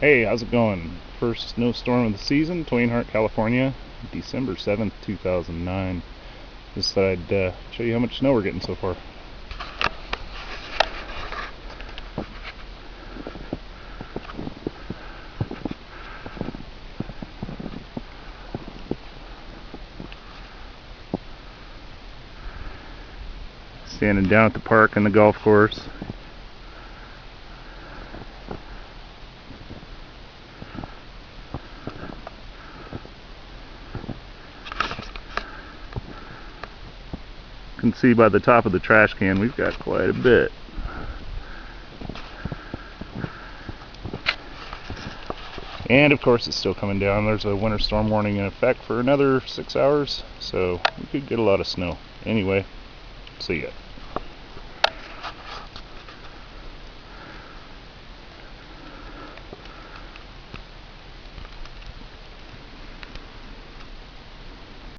Hey, how's it going? First snowstorm of the season, Twain Harte, California, December 7th, 2009. Just thought I'd show you how much snow we're getting so far. Standing down at the park and the golf course. You can see by the top of the trash can we've got quite a bit. And of course it's still coming down. There's a winter storm warning in effect for another 6 hours, so we could get a lot of snow. Anyway, see ya.